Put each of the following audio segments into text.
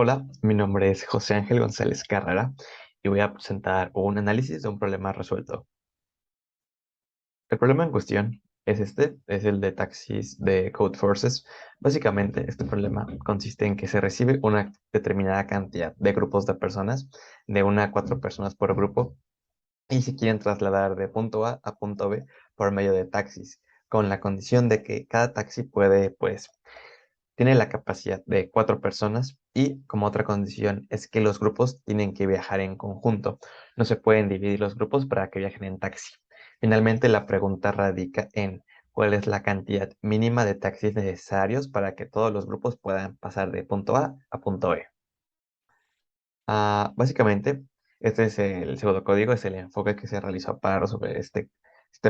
Hola, mi nombre es José Ángel González Carrera y voy a presentar un análisis de un problema resuelto. El problema en cuestión es el de taxis de Codeforces. Básicamente, este problema consiste en que se recibe una determinada cantidad de grupos de personas, de 1 a 4 personas por grupo, y se quieren trasladar de punto A punto B por medio de taxis, con la condición de que cada taxi tiene la capacidad de 4 personas y como otra condición es que los grupos tienen que viajar en conjunto. No se pueden dividir los grupos para que viajen en taxi. Finalmente, la pregunta radica en cuál es la cantidad mínima de taxis necesarios para que todos los grupos puedan pasar de punto A punto B. Básicamente, este es el pseudocódigo, es el enfoque que se realizó para resolver este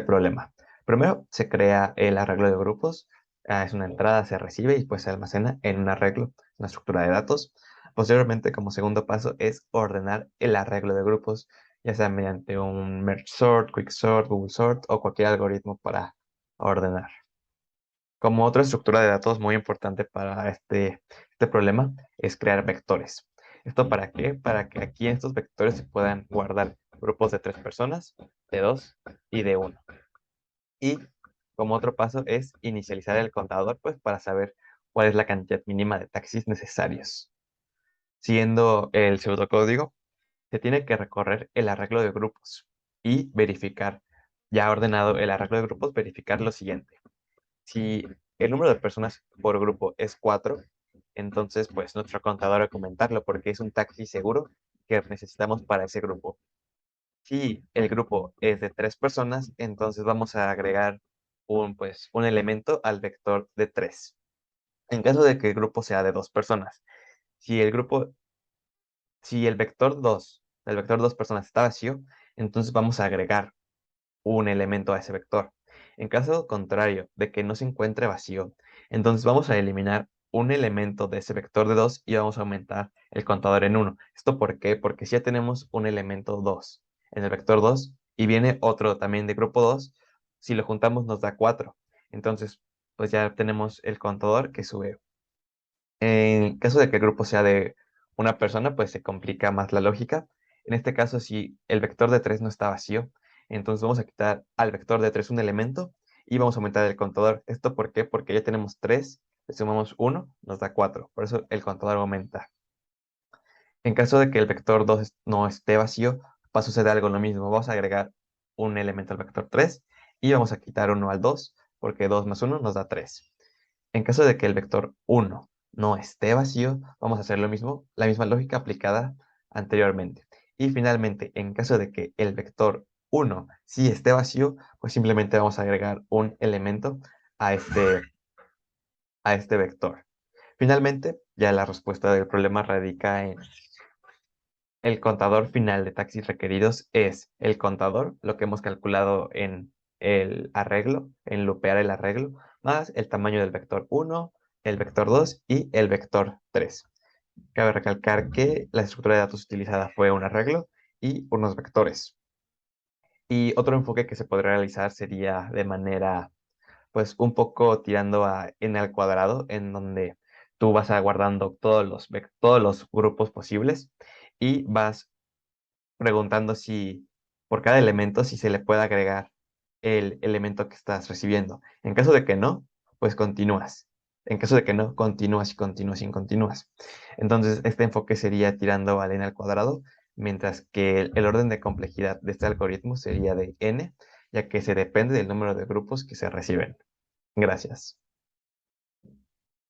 problema. Primero, se crea el arreglo de grupos. Es una entrada, se recibe y pues se almacena en un arreglo, una estructura de datos. Posteriormente, como segundo paso, es ordenar el arreglo de grupos, ya sea mediante un merge sort, quick sort, Google sort o cualquier algoritmo para ordenar. Como otra estructura de datos muy importante para este problema es crear vectores. ¿Esto para qué? Para que aquí en estos vectores se puedan guardar grupos de 3 personas, de 2 y de 1. Y como otro paso es inicializar el contador, pues para saber cuál es la cantidad mínima de taxis necesarios. Siguiendo el pseudocódigo, se tiene que recorrer el arreglo de grupos y verificar, ya ordenado el arreglo de grupos, verificar lo siguiente. Si el número de personas por grupo es 4, entonces pues nuestro contador va a comentarlo porque es un taxi seguro que necesitamos para ese grupo. Si el grupo es de 3 personas, entonces vamos a agregar un elemento al vector de 3. En caso de que el grupo sea de 2 personas, si el grupo, si el vector 2 personas está vacío, entonces vamos a agregar un elemento a ese vector. En caso contrario de que no se encuentre vacío, entonces vamos a eliminar un elemento de ese vector de 2 y vamos a aumentar el contador en 1. ¿Esto por qué? Porque si ya tenemos un elemento 2 en el vector 2 y viene otro también de grupo 2, si lo juntamos nos da 4. Entonces, pues ya tenemos el contador que sube. En caso de que el grupo sea de una persona, pues se complica más la lógica. En este caso, si el vector de 3 no está vacío, entonces vamos a quitar al vector de 3 un elemento y vamos a aumentar el contador. ¿Esto por qué? Porque ya tenemos 3, le sumamos 1, nos da 4. Por eso el contador aumenta. En caso de que el vector 2 no esté vacío, va a suceder algo lo mismo. Vamos a agregar un elemento al vector 3 y vamos a quitar 1 al 2, porque 2 más 1 nos da 3. En caso de que el vector 1 no esté vacío, vamos a hacer lo mismo, la misma lógica aplicada anteriormente. Y finalmente, en caso de que el vector 1 sí esté vacío, pues simplemente vamos a agregar un elemento a este vector. Finalmente, ya la respuesta del problema radica en el contador final de taxis requeridos es el contador, lo que hemos calculado en el arreglo, en lupear el arreglo, más el tamaño del vector 1, el vector 2 y el vector 3. Cabe recalcar que la estructura de datos utilizada fue un arreglo y unos vectores. Y otro enfoque que se podría realizar sería de manera, pues, un poco tirando a n al cuadrado, en donde tú vas aguardando todos los grupos posibles y vas preguntando si por cada elemento si se le puede agregar el elemento que estás recibiendo. En caso de que no, pues continúas. En caso de que no, continúas y continúas y continúas. Entonces, este enfoque sería tirando al n al cuadrado, mientras que el orden de complejidad de este algoritmo sería de n, ya que se depende del número de grupos que se reciben. Gracias.